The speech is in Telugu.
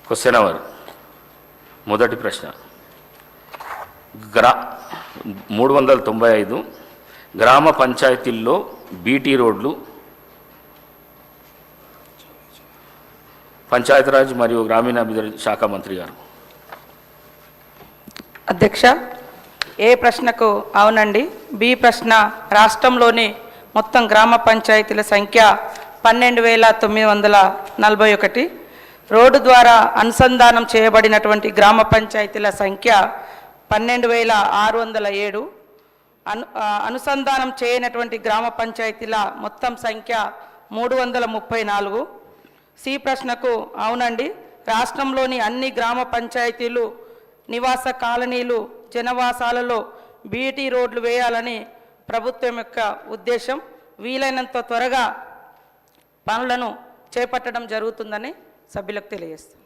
క్వశ్చన్ అవర్ మొదటి ప్రశ్న 395 గ్రామ పంచాయతీల్లో బీటీ రోడ్లు పంచాయతీరాజ్ మరియు గ్రామీణాభివృద్ధి శాఖ మంత్రి గారు. అధ్యక్ష, ఏ ప్రశ్నకు అవునండి. బి ప్రశ్న రాష్ట్రంలోని మొత్తం గ్రామ పంచాయతీల సంఖ్య 12,941. రోడ్డు ద్వారా అనుసంధానం చేయబడినటువంటి గ్రామ పంచాయతీల సంఖ్య 12,607. అనుసంధానం చేయనటువంటి గ్రామ పంచాయతీల మొత్తం సంఖ్య 334. సి ప్రశ్నకు అవునండి. రాష్ట్రంలోని అన్ని గ్రామ పంచాయతీలు నివాస కాలనీలు జనవాసాలలో బీటీ రోడ్లు వేయాలని ప్రభుత్వం యొక్క ఉద్దేశం. వీలైనంత త్వరగా పనులను చేపట్టడం జరుగుతుందని సభ్యులకు తెలియజేస్తాను.